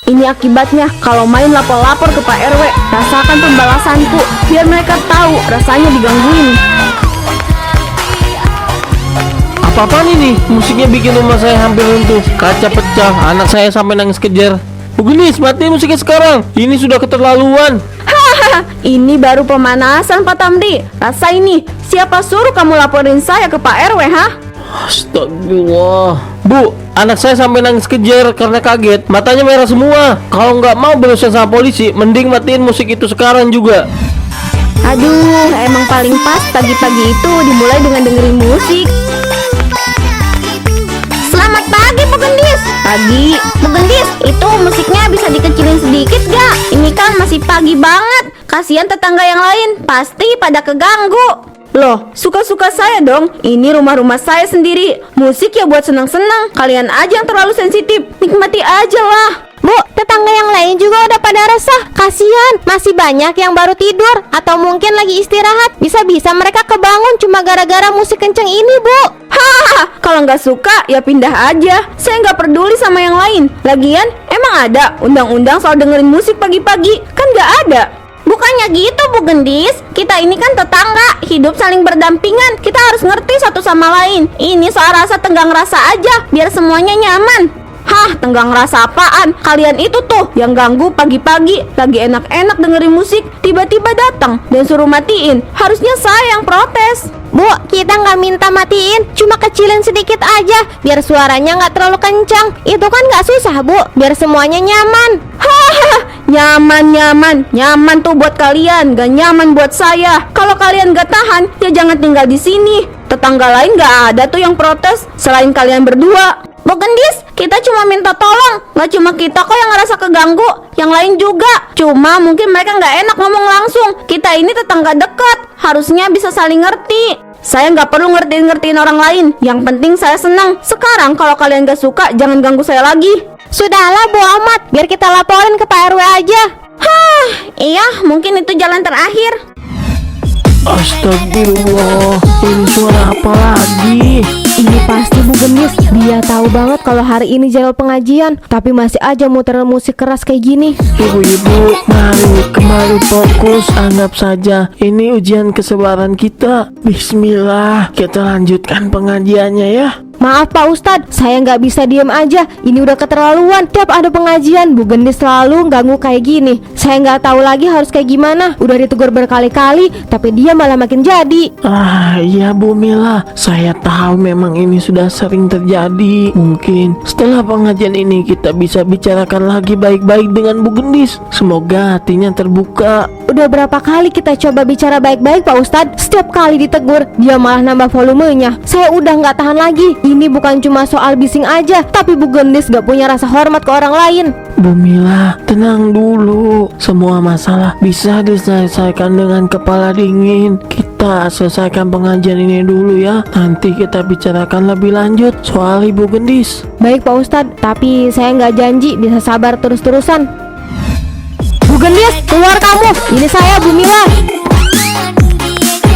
Ini akibatnya kalau main lapor-lapor ke Pak RW. Rasakan pembalasanku, biar mereka tahu rasanya digangguin. Apa-apaan ini? Musiknya bikin rumah saya hampir runtuh. Kaca pecah, anak saya sampai nangis kejar. Bu Gendis, mati musiknya sekarang. Ini sudah keterlaluan. Hahaha, ini baru pemanasan Pak Tamdi. Rasa ini, siapa suruh kamu laporin saya ke Pak RW, ha? Astagfirullah. Bu, anak saya sampai nangis kejar karena kaget. Matanya merah semua. Kalau nggak mau berurusan sama polisi, mending matiin musik itu sekarang juga. Aduh, emang paling pas pagi-pagi itu dimulai dengan dengerin musik. Selamat pagi, Bu Gendis. Pagi, Bu Gendis, itu musiknya bisa dikecilin sedikit gak? Ini kan masih pagi banget. Kasihan tetangga yang lain, pasti pada keganggu. Loh, suka-suka saya dong. Ini rumah-rumah saya sendiri. Musik ya buat senang-senang. Kalian aja yang terlalu sensitif. Nikmati aja lah. Bu, tetangga yang lain juga udah pada resah. Kasihan, masih banyak yang baru tidur atau mungkin lagi istirahat. Bisa-bisa mereka kebangun cuma gara-gara musik kenceng ini, Bu. Hahaha, kalau nggak suka ya pindah aja. Saya nggak peduli sama yang lain. Lagian, emang ada undang-undang soal dengerin musik pagi-pagi? Kan nggak ada. Bukannya gitu, Bu Gendis. Kita ini kan tetangga, hidup saling berdampingan. Kita harus ngerti satu sama lain. Ini soal rasa tenggang rasa aja, biar semuanya nyaman. Hah, tenggang rasa apaan? Kalian itu tuh yang ganggu pagi-pagi, lagi enak-enak dengerin musik, tiba-tiba datang dan suruh matiin. Harusnya saya yang protes. Bu, kita nggak minta matiin, cuma kecilin sedikit aja, biar suaranya nggak terlalu kencang. Itu kan nggak susah, Bu, biar semuanya nyaman. Hahaha, nyaman tuh buat kalian, gak nyaman buat saya. Kalau kalian gak tahan, ya jangan tinggal di sini. Tetangga lain gak ada tuh yang protes selain kalian berdua. Bu Gendis, kita cuma minta tolong. Gak cuma kita kok yang ngerasa keganggu, yang lain juga. Cuma mungkin mereka nggak enak ngomong langsung. Kita ini tetangga dekat, harusnya bisa saling ngerti. Saya nggak perlu ngertiin orang lain. Yang penting saya senang. Sekarang kalau kalian gak suka, jangan ganggu saya lagi. Sudahlah, Bu Ahmad, biar kita laporin ke Pak RW aja. Hah, iya, mungkin itu jalan terakhir. Astagfirullah, ini suara apa lagi? Ini pasti Bu Gendis. Dia tahu banget kalau hari ini jadwal pengajian, tapi masih aja muter musik keras kayak gini. Ibu-ibu, mari kembali fokus. Anggap saja ini ujian kesabaran kita. Bismillah, kita lanjutkan pengajiannya ya. Maaf Pak Ustadz, saya nggak bisa diem aja. Ini udah keterlaluan. Tiap ada pengajian, Bu Gendis selalu ganggu kayak gini. Saya nggak tahu lagi harus kayak gimana. Udah ditegur berkali-kali, tapi dia malah makin jadi. Iya Bu Mila, saya tahu memang ini sudah sering terjadi. Mungkin setelah pengajian ini kita bisa bicarakan lagi baik-baik dengan Bu Gendis. Semoga hatinya terbuka. Udah berapa kali kita coba bicara baik-baik Pak Ustadz. Setiap kali ditegur, dia malah nambah volumenya. Saya udah nggak tahan lagi. Ini bukan cuma soal bising aja, tapi Bu Gendis gak punya rasa hormat ke orang lain. Bu Mila, tenang dulu. Semua masalah bisa diselesaikan dengan kepala dingin. Kita selesaikan pengajian ini dulu ya. Nanti kita bicarakan lebih lanjut soal Ibu Gendis. Baik Pak Ustadz, tapi saya nggak janji bisa sabar terus-terusan. Bu Gendis, keluar kamu. Ini saya Bu Mila.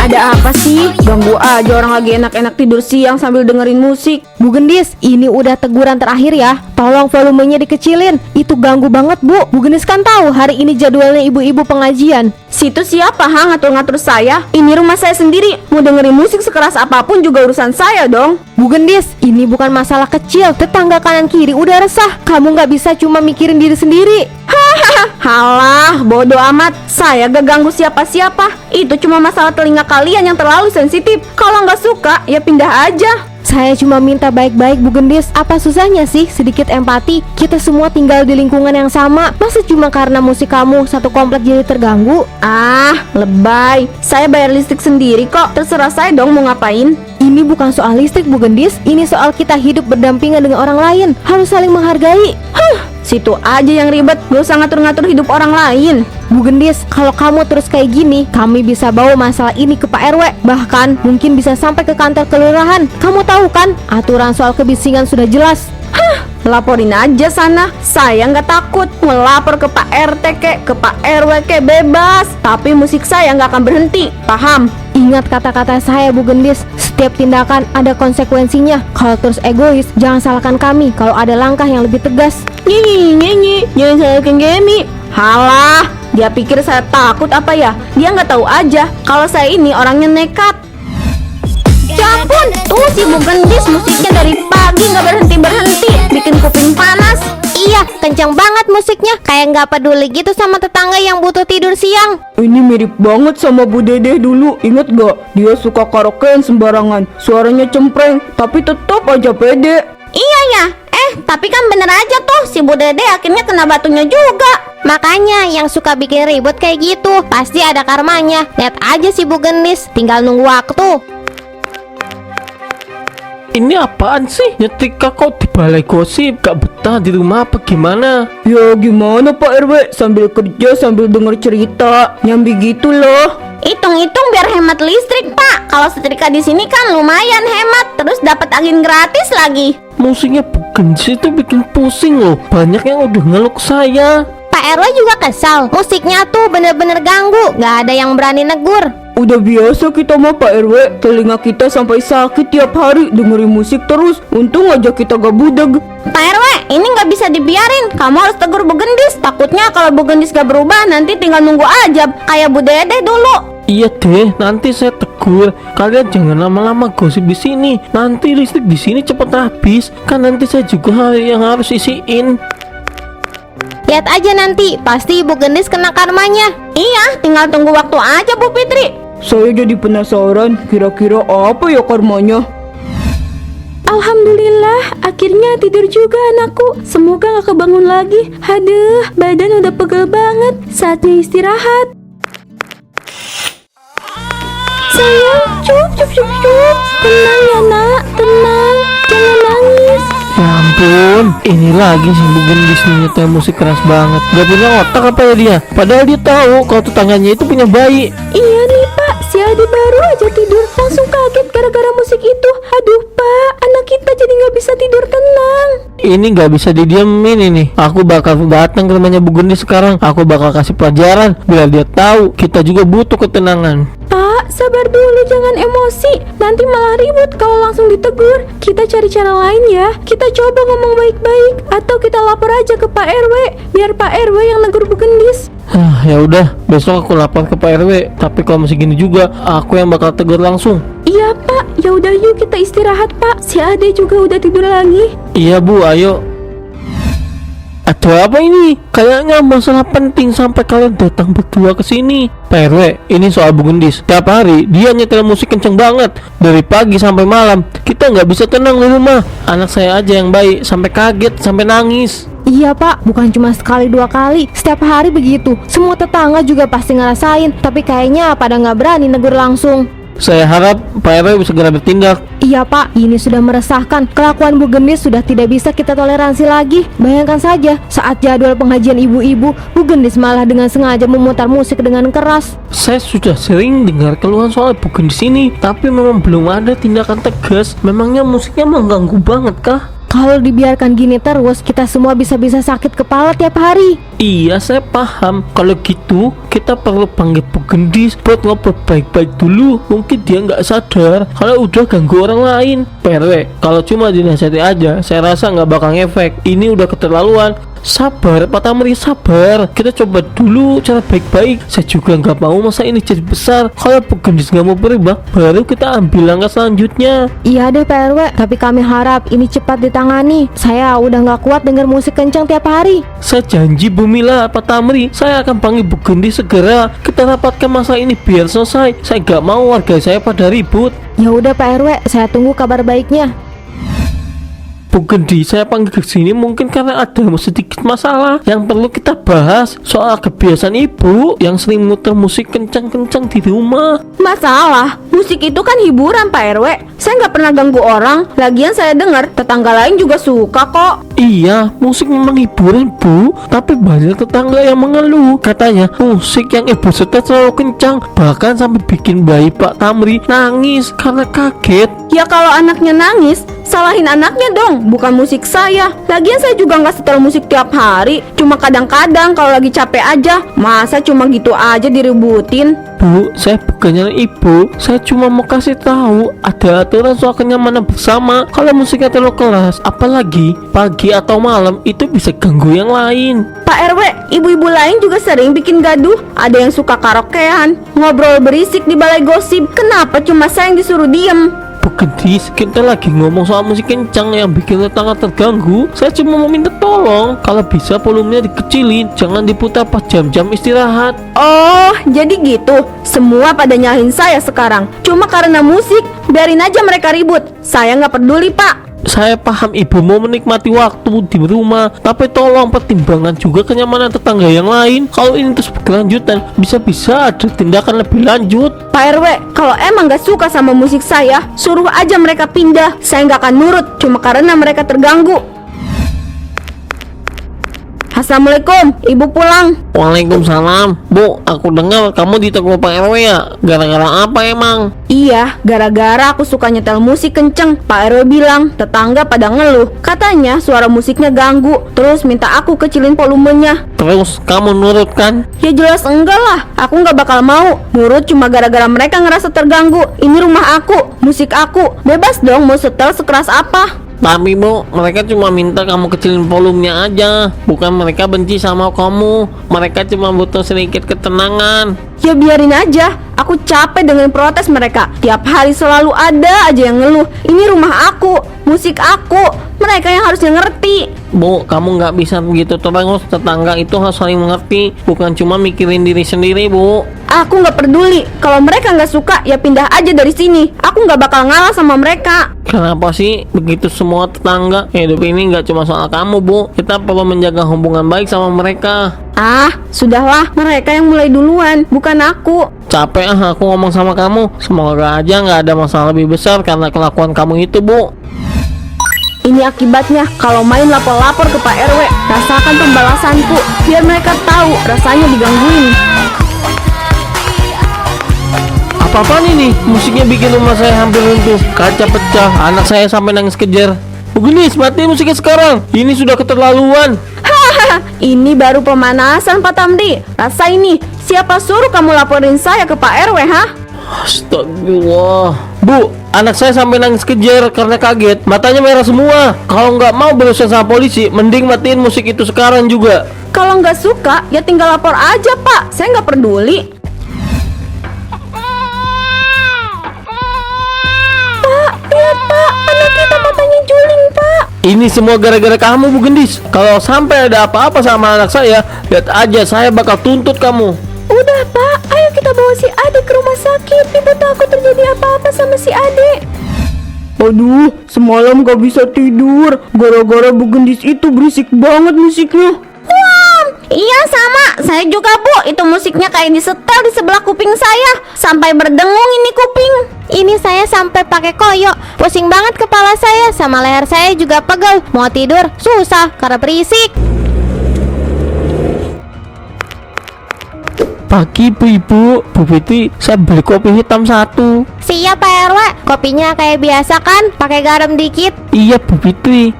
Ada apa sih? Ganggu aja orang lagi enak-enak tidur siang sambil dengerin musik. Bu Gendis, ini udah teguran terakhir ya. Tolong volumenya dikecilin. Itu ganggu banget Bu. Bu Gendis kan tahu hari ini jadwalnya ibu-ibu pengajian. Situ siapa ngatur-ngatur saya? Ini rumah saya sendiri. Mau dengerin musik sekeras apapun juga urusan saya dong. Bu Gendis, ini bukan masalah kecil. Tetangga kanan kiri udah resah. Kamu nggak bisa cuma mikirin diri sendiri. Halah, bodoh amat. Saya gak ganggu siapa-siapa. Itu cuma masalah telinga kalian yang terlalu sensitif. Kalau nggak suka, ya pindah aja. Saya cuma minta baik-baik Bu Gendis. Apa susahnya sih sedikit empati? Kita semua tinggal di lingkungan yang sama. Masa cuma karena musik kamu satu komplek jadi terganggu? Ah, lebay. Saya bayar listrik sendiri kok. Terserah saya dong mau ngapain. Ini bukan soal listrik Bu Gendis. Ini soal kita hidup berdampingan dengan orang lain. Harus saling menghargai. Situ aja yang ribet. Gak usah ngatur-ngatur hidup orang lain. Bu Gendis, kalau kamu terus kayak gini, kami bisa bawa masalah ini ke Pak RW. Bahkan mungkin bisa sampai ke kantor kelurahan. Kamu tahu kan, aturan soal kebisingan sudah jelas. Laporin aja sana. Saya nggak takut. Melapor ke Pak RT ke Pak RW bebas. Tapi musik saya nggak akan berhenti. Paham? Ingat kata-kata saya Bu Gendis. Setiap tindakan ada konsekuensinya. Kalau terus egois, jangan salahkan kami kalau ada langkah yang lebih tegas. Nyi nyi nyi nyi jangan salahkan Gemi. Halah, dia pikir saya takut apa ya? Dia nggak tahu aja kalau saya ini orangnya nekat. Ya ampun, tuh si Bu Gendis musiknya dari pagi nggak berhenti-berhenti, bikin kuping panas. Iya, kencang banget musiknya. Kayak nggak peduli gitu sama tetangga yang butuh tidur siang. Ini mirip banget sama Bu Dedeh dulu, inget gak? Dia suka karaokean sembarangan, suaranya cempreng, tapi tetap aja pede. Iya ya, tapi kan bener aja tuh si Bu Dede akhirnya kena batunya juga. Makanya yang suka bikin ribut kayak gitu pasti ada karmanya. Lihat aja si Bu Gendis, tinggal nunggu waktu. Ini apaan sih? Nyetrika kok di balai gosip? Gak betah di rumah apa gimana? Ya gimana Pak RW, sambil kerja sambil denger cerita, nyambi gitu loh. Hitung-hitung biar hemat listrik, Pak. Kalau setrika di sini kan lumayan hemat, terus dapat angin gratis lagi. Musiknya bukan sih, itu bikin pusing loh. Banyak yang udah ngeluh ke saya. Pak RW juga kesal. Musiknya tuh bener-bener ganggu. Gak ada yang berani negur. Udah biasa kita mah Pak RW, telinga kita sampai sakit tiap hari dengerin musik terus. Untung aja kita gak budeg. Pak RW, ini nggak bisa dibiarin. Kamu harus tegur Bu Gendis. Takutnya kalau Bu Gendis gak berubah, nanti tinggal nunggu aja kayak Bu Dede dulu. Iya deh, nanti saya tegur. Kalian jangan lama-lama gosip di sini. Nanti listrik di sini cepet habis. Kan nanti saya juga yang harus isiin. Lihat aja nanti, pasti Ibu Gendis kena karmanya. Iya, tinggal tunggu waktu aja Bu Fitri. Saya jadi penasaran, kira-kira apa ya karmanya? Alhamdulillah, akhirnya tidur juga anakku. Semoga gak kebangun lagi. Aduh, badan udah pegel banget. Saatnya istirahat. Sayang, cup. Tenang ya nak, tenang. Jangan nangis. Ya ampun, ini lagi si Bu Gendis nih nyetel musik keras banget. Gak punya otak apa ya dia? Padahal dia tahu kalau tetangganya itu punya bayi. Iya nih Pak, si Adi baru aja tidur. Langsung kaget gara-gara musik itu. Aduh Pak, anak kita jadi gak bisa tidur tenang. Ini gak bisa didiemin ini. Aku bakal datang ke rumahnya Bu Gendis sekarang. Aku bakal kasih pelajaran biar dia tahu kita juga butuh ketenangan. Pak, sabar dulu, jangan emosi. Nanti malah ribut kalau langsung ditegur. Kita cari cara lain ya. Kita coba ngomong baik-baik, atau kita lapor aja ke Pak RW, biar Pak RW yang negur Bu Gendis. Ya udah, besok aku lapor ke Pak RW. Tapi kalau masih gini juga, aku yang bakal tegur langsung. Iya Pak, ya udah yuk kita istirahat Pak. Si Ade juga udah tidur lagi. Iya Bu, ayo. Ada apa ini? Kayaknya masalah penting sampai kalian datang berdua ke sini. Pak RW, ini soal Bu Gendis. Tiap hari dia nyetel musik kenceng banget dari pagi sampai malam. Kita nggak bisa tenang di rumah. Anak saya aja yang baik sampai kaget, sampai nangis. Iya Pak, bukan cuma sekali dua kali. Setiap hari begitu. Semua tetangga juga pasti ngerasain. Tapi kayaknya pada nggak berani negur langsung. Saya harap Pak RW bisa segera bertindak. Iya Pak, ini sudah meresahkan. Kelakuan Bu Gendis sudah tidak bisa kita toleransi lagi. Bayangkan saja, saat jadwal pengajian ibu-ibu, Bu Gendis malah dengan sengaja memutar musik dengan keras. Saya sudah sering dengar keluhan soal Bu Gendis ini, tapi memang belum ada tindakan tegas. Memangnya musiknya mengganggu banget kah? Kalau dibiarkan gini terus, kita semua bisa-bisa sakit kepala tiap hari. Iya, saya paham. Kalau gitu, kita perlu panggil Bu Gendis buat ngobrol baik-baik dulu. Mungkin dia nggak sadar kalau udah ganggu orang lain. Pak RW, kalau cuma dinasihati aja, saya rasa nggak bakal ngefek. Ini udah keterlaluan. Sabar, Pak Tamri, sabar. Kita coba dulu cara baik-baik. Saya juga nggak mau masa ini jadi besar. Kalau Bu Gendis nggak mau berubah, baru kita ambil langkah selanjutnya. Iya deh Pak RW, tapi kami harap ini cepat ditangani. Saya udah nggak kuat dengar musik kencang tiap hari. Saya janji Bu Mila, Pak Tamri, saya akan panggil Bu Gendis segera. Kita rapatkan masalah ini biar selesai. Saya nggak mau warga saya pada ribut. Ya udah Pak RW, saya tunggu kabar baiknya. Bu Gendis, saya panggil ke sini mungkin karena ada sedikit masalah yang perlu kita bahas soal kebiasaan ibu yang sering muter musik kencang-kencang di rumah. Masalah? Musik itu kan hiburan Pak RW. Saya nggak pernah ganggu orang. Lagian saya dengar tetangga lain juga suka kok. Iya, musik memang hiburan Bu, tapi banyak tetangga yang mengeluh. Katanya musik yang ibu setel selalu kencang, bahkan sampai bikin bayi Pak Tamri nangis karena kaget. Ya kalau anaknya nangis, Salahin anaknya dong, bukan musik saya. Lagian saya juga nggak setel musik tiap hari. Cuma kadang-kadang kalau lagi capek aja. Masa cuma gitu aja diributin? Bu, saya bukannya ibu. Saya cuma mau kasih tahu ada aturan soal kenyamanan bersama. Kalau musiknya terlalu keras, apalagi pagi atau malam, itu bisa ganggu yang lain. Pak RW, ibu-ibu lain juga sering bikin gaduh. Ada yang suka karaokean, ngobrol berisik di balai gosip. Kenapa cuma saya yang disuruh diem? Bu Gendis, kita lagi ngomong soal musik kencang yang bikin tetangga terganggu. Saya cuma mau minta tolong, kalau bisa volumenya dikecilin, jangan diputar pas jam-jam istirahat. Oh, jadi gitu. Semua pada nyalahin saya sekarang. Cuma karena musik, biarin aja mereka ribut. Saya nggak peduli, Pak. Saya paham ibu mau menikmati waktu di rumah, tapi tolong pertimbangkan juga kenyamanan tetangga yang lain. Kalau ini terus berkelanjutan, bisa-bisa ada tindakan lebih lanjut. Pak RW, kalau emang gak suka sama musik saya, suruh aja mereka pindah. Saya nggak akan nurut cuma karena mereka terganggu. Assalamualaikum, ibu pulang. Waalaikumsalam. Bu, aku dengar kamu ditegur Pak RW ya? Gara-gara apa emang? Iya, gara-gara aku suka nyetel musik kenceng. Pak RW bilang tetangga pada ngeluh. Katanya suara musiknya ganggu. Terus minta aku kecilin volumenya. Terus kamu nurut kan? Ya jelas enggak lah. Aku nggak bakal mau nurut cuma gara-gara mereka ngerasa terganggu. Ini rumah aku, musik aku. Bebas dong mau setel sekeras apa. Tapi Bu, mereka cuma minta kamu kecilin volumenya aja. Bukan mereka benci sama kamu. Mereka cuma butuh sedikit ketenangan. Ya biarin aja. Aku capek dengan protes mereka. Tiap hari selalu ada aja yang ngeluh. Ini rumah aku, musik aku. Mereka yang harusnya ngerti. Bu, kamu nggak bisa begitu terus. Tetangga itu harus saling mengerti, bukan cuma mikirin diri sendiri, Bu. Aku nggak peduli. Kalau mereka nggak suka, ya pindah aja dari sini. Aku nggak bakal ngalah sama mereka. Kenapa sih begitu semua tetangga? Hidup ini nggak cuma soal kamu, Bu. Kita perlu menjaga hubungan baik sama mereka. Ah, sudahlah. Mereka yang mulai duluan, bukan aku. Capek aku ngomong sama kamu. Semoga aja nggak ada masalah lebih besar karena kelakuan kamu itu, Bu. Ini akibatnya kalau main lapor-lapor ke Pak RW. Rasakan pembalasanku, biar mereka tahu rasanya digangguin. Apa-apaan ini? Musiknya bikin rumah saya hampir runtuh. Kaca pecah, anak saya sampai nangis kejar. Bu Gendis, matiin musiknya sekarang. Ini sudah keterlaluan. Hahaha, ini baru pemanasan Pak Tamdi. Rasa ini, siapa suruh kamu laporin saya ke Pak RW, ha? Astagfirullah. Bu, anak saya sampai nangis kejar karena kaget. Matanya merah semua. Kalau nggak mau berurusan sama polisi, mending matiin musik itu sekarang juga. Kalau nggak suka, ya tinggal lapor aja Pak. Saya nggak peduli. Pak, lihat Pak, anak kita matanya juling Pak. Ini semua gara-gara kamu, Bu Gendis. Kalau sampai ada apa-apa sama anak saya, lihat aja saya bakal tuntut kamu. Udah Pak, ayo kita bawa si Ade ke rumah sakit. Ibu takut terjadi apa-apa sama si Ade. Aduh, semalam gak bisa tidur. Gara-gara Bu Gendis itu berisik banget musiknya. Wah, iya sama. Saya juga Bu, itu musiknya kayak disetel di sebelah kuping saya. Sampai berdengung ini kuping. Ini saya sampai pakai koyo. Pusing banget kepala saya, sama leher saya juga pegel. Mau tidur susah karena berisik. Pagi Bu Fitri, saya beli kopi hitam 1. Siap Pak RW, kopinya kayak biasa kan? Pakai garam dikit. Iya Bu Fitri.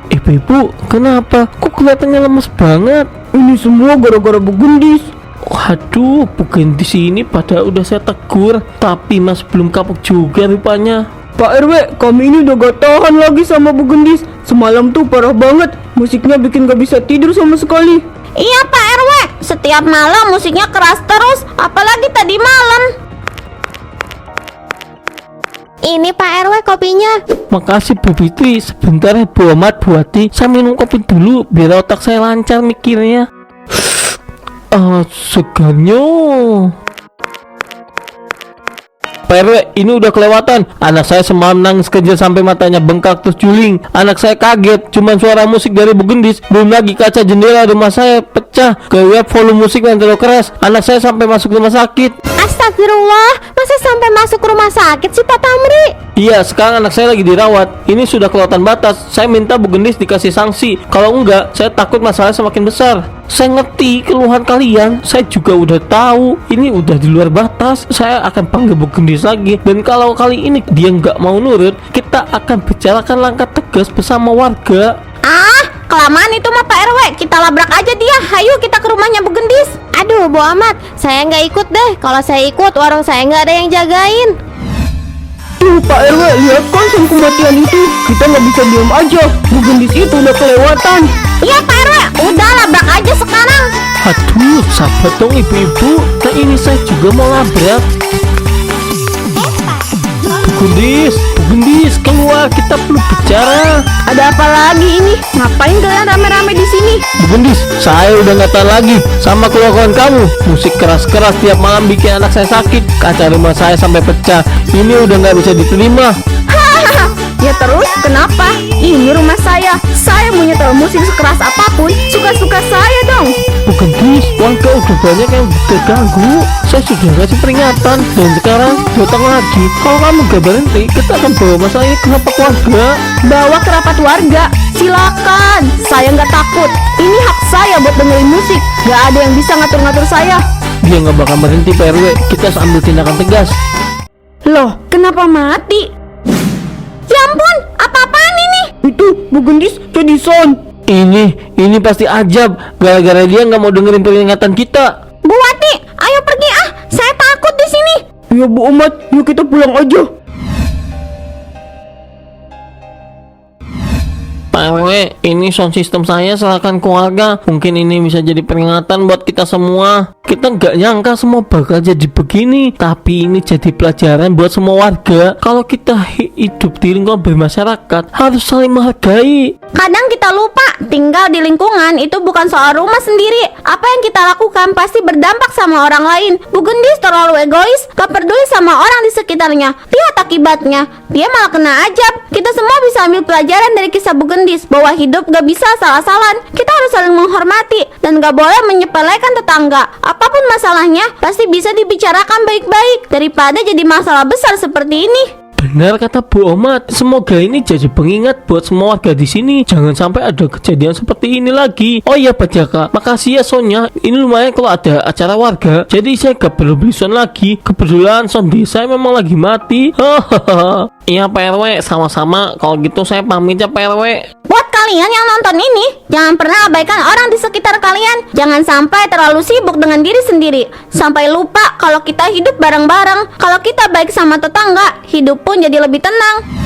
Bu, kenapa? Kok kelihatannya lemes banget? Ini semua gara-gara Bu Gendis. Waduh, Bu Gendis ini pada udah saya tegur, tapi Mas belum kapok juga rupanya. Pak RW, kami ini udah gak tahan lagi sama Bu Gendis. Semalam tuh parah banget. Musiknya bikin gak bisa tidur sama sekali. Iya Pak RW, setiap malam musiknya keras terus. Apalagi tadi malam. Ini Pak RW kopinya. Makasih Bu Fitri. Sebentar ya Bu Ahmad, Bu Hati, saya minum kopi dulu biar otak saya lancar mikirnya. Segarnya. Pak RW, ini udah kelewatan. Anak saya semalam nangis kejar sampai matanya bengkak terus juling. Anak saya kaget, cuman suara musik dari Bu Gendis. Belum lagi kaca jendela rumah saya pecah. Kewet volume musik yang terlalu keras. Anak saya sampai masuk rumah sakit. Astagfirullah, masa sampai masuk rumah sakit sih Pak Tamri? Iya, sekarang anak saya lagi dirawat. Ini sudah kelewatan batas. Saya minta Bu Gendis dikasih sanksi. Kalau enggak, saya takut masalah semakin besar. Saya ngerti keluhan kalian. Saya juga udah tahu ini udah di luar batas. Saya akan panggil Bu Gendis lagi. Dan kalau kali ini dia nggak mau nurut, kita kita akan bicarakan langkah tegas bersama warga. Ah, kelamaan itu mah Pak RW. Kita labrak aja dia. Hayu kita ke rumahnya Bu Gendis. Aduh, bo amat. Saya nggak ikut deh. Kalau saya ikut, warung saya nggak ada yang jagain. Tuh Pak RW, lihat kan sang kematian itu. Kita nggak bisa diam aja. Bu Gendis itu udah kelewatan. Iya Pak RW, udah labrak aja sekarang. Aduh, sabar dong ibu-ibu. Nah ini saya juga mau labrak. Bu Gendis, keluar, kita perlu bicara. Ada apa lagi ini? Ngapain kalian rame-rame di sini? Bu Gendis, saya udah nggak tahan lagi sama kelakuan kamu. Musik keras-keras tiap malam bikin anak saya sakit. Kaca rumah saya sampai pecah. Ini udah nggak bisa diterima. Ya terus, kenapa? Ini rumah saya. Saya mau nyetel musik sekeras apapun, suka-suka saya dong. Bu Gendis, warga udah banyak yang terganggu. Saya sudah kasih peringatan dan sekarang datang lagi. Kalau kamu gak berhenti, kita akan bawa masalah ini ke rapat warga. Bawa ke rapat warga, silakan. Saya nggak takut. Ini hak saya buat dengerin musik. Gak ada yang bisa ngatur-ngatur saya. Dia nggak bakal berhenti Pak RW. Kita harus ambil tindakan tegas. Loh, kenapa mati? Ya ampun, apa-apaan ini? Itu Bu Gendis jadi son. Ini pasti ajab. Gara-gara dia nggak mau dengerin peringatan kita. Bu Wati, ayo pergi ah. Saya takut di sini. Ya Bu Omat, yuk kita pulang aja. Pak RW, ini sound system saya serahkan keluarga. Mungkin ini bisa jadi peringatan buat kita semua. Kita nggak nyangka semua bakal jadi begini. Tapi ini jadi pelajaran buat semua warga. Kalau kita hidup di lingkungan bermasyarakat, harus saling menghargai. Kadang kita lupa, tinggal di lingkungan itu bukan soal rumah sendiri. Apa yang kita lakukan pasti berdampak sama orang lain. Bu Gendis terlalu egois, gak peduli sama orang di sekitarnya. Lihat akibatnya, dia malah kena ajab. Kita semua bisa ambil pelajaran dari kisah Bu Gendis, bahwa hidup gak bisa salah-salan. Kita harus saling menghormati dan gak boleh menyepelekan tetangga. Apapun masalahnya, pasti bisa dibicarakan baik-baik daripada jadi masalah besar seperti ini. Benar kata Bu Omat. Semoga ini jadi pengingat buat semua warga di sini. Jangan sampai ada kejadian seperti ini lagi. Oh iya Pak Jaka, makasih ya Sonya. Ini lumayan kalau ada acara warga. Jadi saya gak perlu beli sound lagi. Kebetulan sound desa memang lagi mati. Iya Pak RW, sama-sama. Kalau gitu saya pamit ya Pak RW. Buat kalian yang nonton ini, jangan pernah abaikan orang di sekitar kalian. Jangan sampai terlalu sibuk dengan diri sendiri, sampai lupa kalau kita hidup bareng-bareng. Kalau kita baik sama tetangga, hidup pun jadi lebih tenang.